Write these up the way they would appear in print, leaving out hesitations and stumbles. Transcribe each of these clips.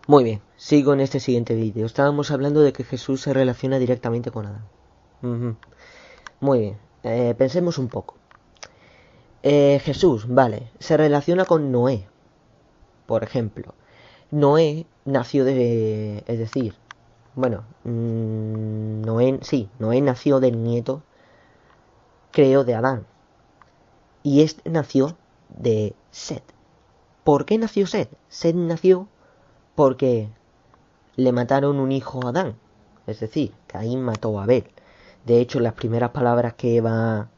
Muy bien, sigo en este siguiente vídeo. Estábamos hablando de que Jesús se relaciona directamente con Adán. Muy bien, pensemos un poco. Jesús, vale, se relaciona con Noé, por ejemplo. Noé nació de... Es decir, bueno, Noé nació del nieto, creo, de Adán. Y este nació de Set. ¿Por qué nació Set? Set nació porque le mataron un hijo a Adán. Es decir, Caín mató a Abel. De hecho, las primeras palabras que Eva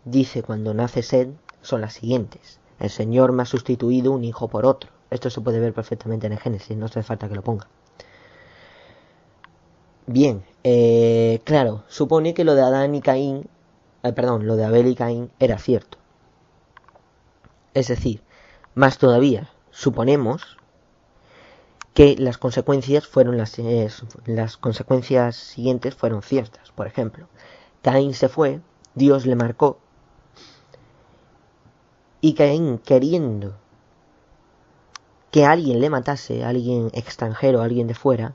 dice cuando nace Set son las siguientes: el Señor me ha sustituido un hijo por otro. Esto se puede ver perfectamente en el Génesis, no hace falta que lo ponga. Bien, claro, supone que lo de Adán y Caín, lo de Abel y Caín era cierto. Es decir, más todavía, suponemos que las consecuencias siguientes fueron ciertas. Por ejemplo, Caín se fue, Dios le marcó, y Caín, queriendo que alguien le matase, alguien extranjero, alguien de fuera,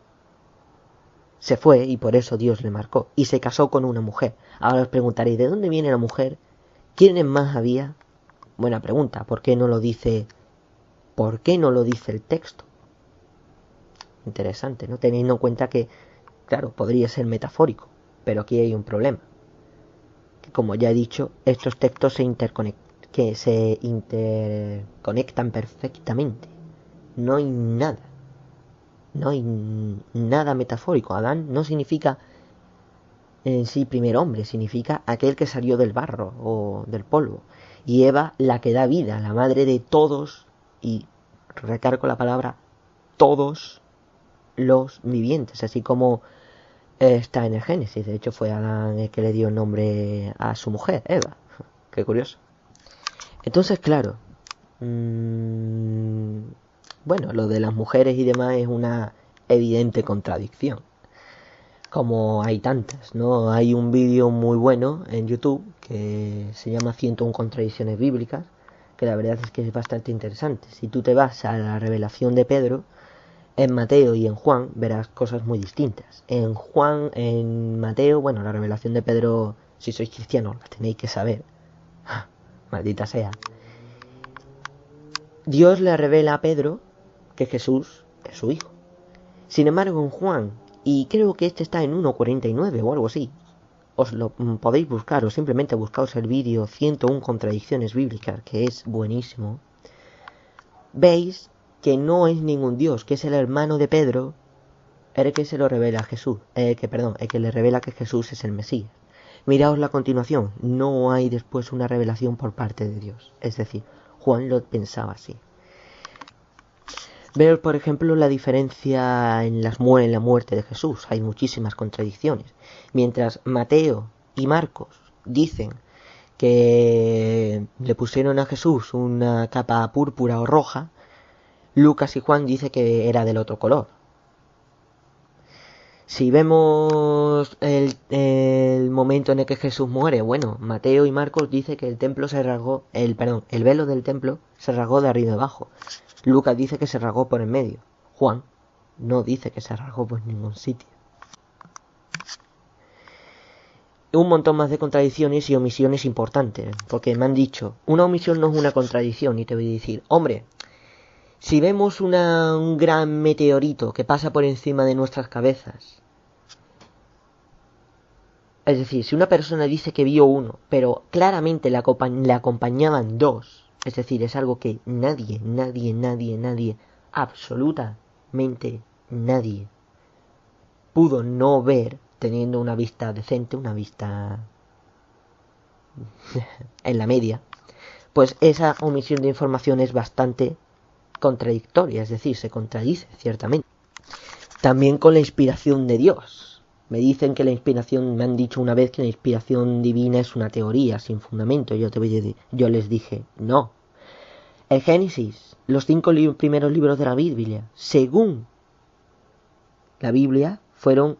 se fue y por eso Dios le marcó. Y se casó con una mujer. Ahora os preguntaréis, ¿de dónde viene la mujer? ¿Quiénes más había? Buena pregunta. ¿Por qué no lo dice el texto? Interesante, ¿no? Teniendo en cuenta que, claro, podría ser metafórico, pero aquí hay un problema. Que, como ya he dicho, estos textos se interconectan perfectamente. No hay nada metafórico. Adán no significa en sí primer hombre, significa aquel que salió del barro o del polvo. Y Eva, la que da vida, la madre de todos, y recargo la palabra todos los vivientes, así como está en el Génesis. De hecho, fue Adán el que le dio el nombre a su mujer, Eva. Qué curioso. Entonces, claro, bueno, lo de las mujeres y demás es una evidente contradicción, como hay tantas, ¿no? Hay un vídeo muy bueno en YouTube que se llama 101 contradicciones bíblicas, que la verdad es que es bastante interesante. Si tú te vas a la revelación de Pedro, en Mateo y en Juan verás cosas muy distintas. En Mateo, bueno, la revelación de Pedro, si sois cristianos, la tenéis que saber. Maldita sea. Dios le revela a Pedro que Jesús es su hijo. Sin embargo, en Juan, y creo que este está en 1.49 o algo así, os lo podéis buscar, o simplemente buscaos el vídeo 101 contradicciones bíblicas, que es buenísimo. Veis que no es ningún Dios, que es el hermano de Pedro, el que se lo revela a Jesús, el que le revela que Jesús es el Mesías. Miraos la continuación, no hay después una revelación por parte de Dios. Es decir, Juan lo pensaba así. Ver, por ejemplo, la diferencia en la muerte de Jesús. Hay muchísimas contradicciones. Mientras Mateo y Marcos dicen que le pusieron a Jesús una capa púrpura o roja, Lucas y Juan dicen que era del otro color. Si vemos el momento en el que Jesús muere, bueno, Mateo y Marcos dicen que el templo se rasgó, el velo del templo se rasgó de arriba abajo. Lucas dice que se rasgó por en medio. Juan no dice que se rasgó por ningún sitio. Un montón más de contradicciones y omisiones importantes, porque me han dicho, una omisión no es una contradicción, y te voy a decir, hombre, si vemos un gran meteorito que pasa por encima de nuestras cabezas, es decir, si una persona dice que vio uno, pero claramente le acompañaban dos, es decir, es algo que nadie, absolutamente nadie pudo no ver teniendo una vista decente, una vista en la media, pues esa omisión de información es bastante contradictoria, es decir, se contradice ciertamente. También con la inspiración de Dios. Me dicen que me han dicho una vez que la inspiración divina es una teoría sin fundamento. Yo les dije, no. El Génesis, los 5 primeros libros de la Biblia, según la Biblia, fueron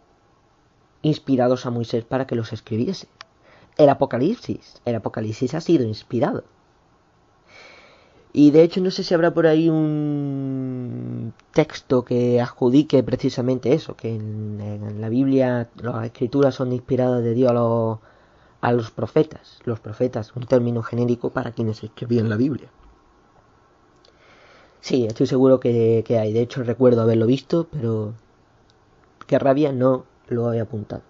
inspirados a Moisés para que los escribiese. El Apocalipsis ha sido inspirado. Y de hecho no sé si habrá por ahí un texto que adjudique precisamente eso, que en la Biblia las escrituras son inspiradas de Dios a los profetas. Los profetas, un término genérico para quienes escribían la Biblia. Sí, estoy seguro que hay. De hecho, recuerdo haberlo visto, pero qué rabia, no lo he apuntado.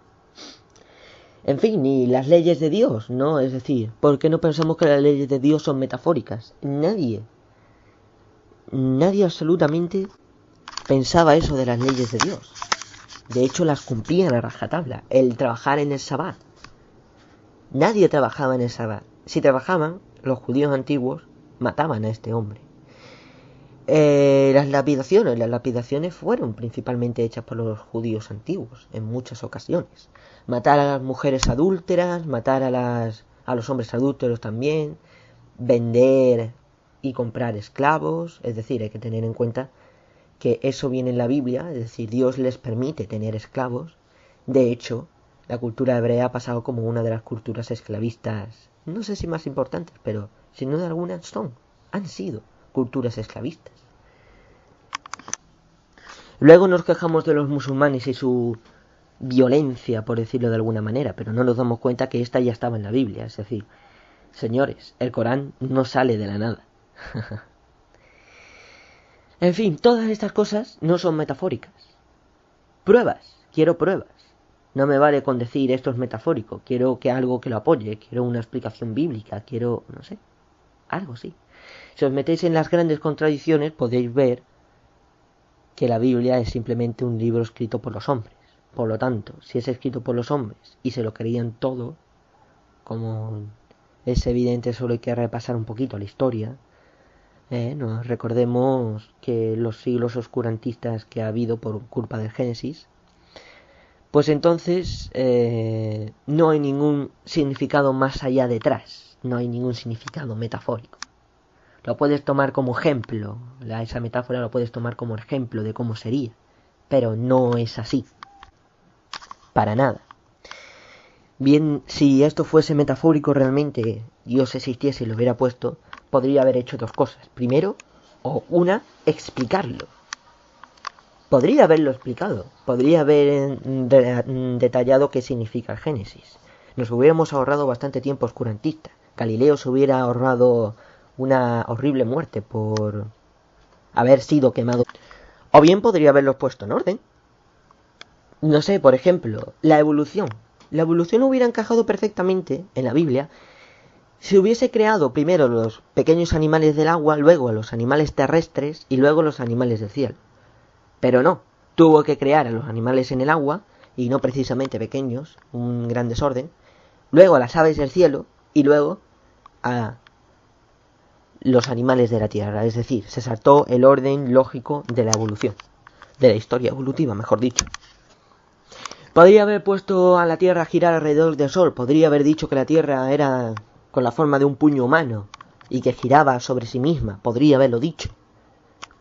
En fin, ni las leyes de Dios, ¿no? Es decir, ¿por qué no pensamos que las leyes de Dios son metafóricas? Nadie absolutamente pensaba eso de las leyes de Dios. De hecho, las cumplían a rajatabla. El trabajar en el Sabbat. Nadie trabajaba en el Sabbat. Si trabajaban, los judíos antiguos mataban a este hombre. Las lapidaciones fueron principalmente hechas por los judíos antiguos en muchas ocasiones. Matar a las mujeres adúlteras, matar a los hombres adúlteros también, vender y comprar esclavos. Es decir, hay que tener en cuenta que eso viene en la Biblia, es decir, Dios les permite tener esclavos. De hecho, la cultura hebrea ha pasado como una de las culturas esclavistas, no sé si más importantes, pero sin duda alguna han sido culturas esclavistas. Luego nos quejamos de los musulmanes y su violencia, por decirlo de alguna manera, pero no nos damos cuenta que esta ya estaba en la Biblia. Es decir, señores, el Corán no sale de la nada. En fin, todas estas cosas no son metafóricas. Pruebas, quiero pruebas. No me vale con decir esto es metafórico, quiero que algo que lo apoye, quiero una explicación bíblica, quiero, no sé, algo así. Si os metéis en las grandes contradicciones podéis ver que la Biblia es simplemente un libro escrito por los hombres. Por lo tanto, si es escrito por los hombres y se lo creían todo, como es evidente, solo hay que repasar un poquito la historia. Nos recordemos que los siglos oscurantistas que ha habido por culpa del Génesis, pues entonces no hay ningún significado más allá detrás, no hay ningún significado metafórico. Lo puedes tomar como ejemplo, esa metáfora lo puedes tomar como ejemplo de cómo sería, pero no es así, para nada. Bien, si esto fuese metafórico realmente, Dios existiese y lo hubiera puesto, podría haber hecho dos cosas. Primero, explicarlo. Podría haberlo explicado, podría haber detallado qué significa el Génesis. Nos hubiéramos ahorrado bastante tiempo oscurantista. Galileo se hubiera ahorrado una horrible muerte por haber sido quemado. O bien podría haberlos puesto en orden. No sé, por ejemplo, la evolución. La evolución hubiera encajado perfectamente en la Biblia si hubiese creado primero los pequeños animales del agua, luego a los animales terrestres y luego los animales del cielo. Pero no, tuvo que crear a los animales en el agua, y no precisamente pequeños, un gran desorden, luego a las aves del cielo y luego a los animales de la tierra. Es decir, se saltó el orden lógico de la evolución, de la historia evolutiva, mejor dicho. Podría haber puesto a la Tierra a girar alrededor del Sol, podría haber dicho que la Tierra era con la forma de un puño humano y que giraba sobre sí misma, podría haberlo dicho,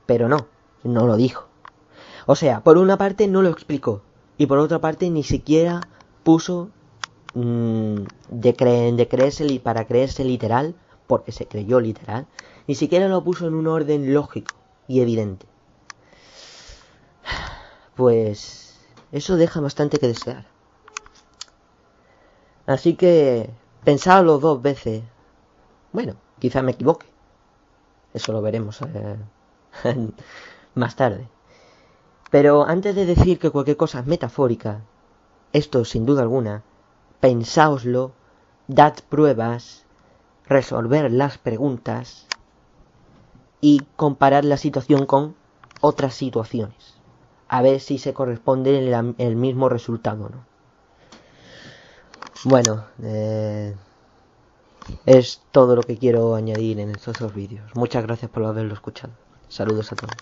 pero no lo dijo. O sea, por una parte no lo explicó y por otra parte ni siquiera puso para creerse literal, porque se creyó literal, ni siquiera lo puso en un orden lógico y evidente. Pues eso deja bastante que desear. Así que pensadlo dos veces. Bueno, quizá me equivoque. Eso lo veremos más tarde. Pero antes de decir que cualquier cosa es metafórica, esto sin duda alguna, pensáoslo, dad pruebas, resolver las preguntas y comparar la situación con otras situaciones. A ver si se corresponde el mismo resultado, ¿no? Bueno, es todo lo que quiero añadir en estos dos vídeos. Muchas gracias por haberlo escuchado. Saludos a todos.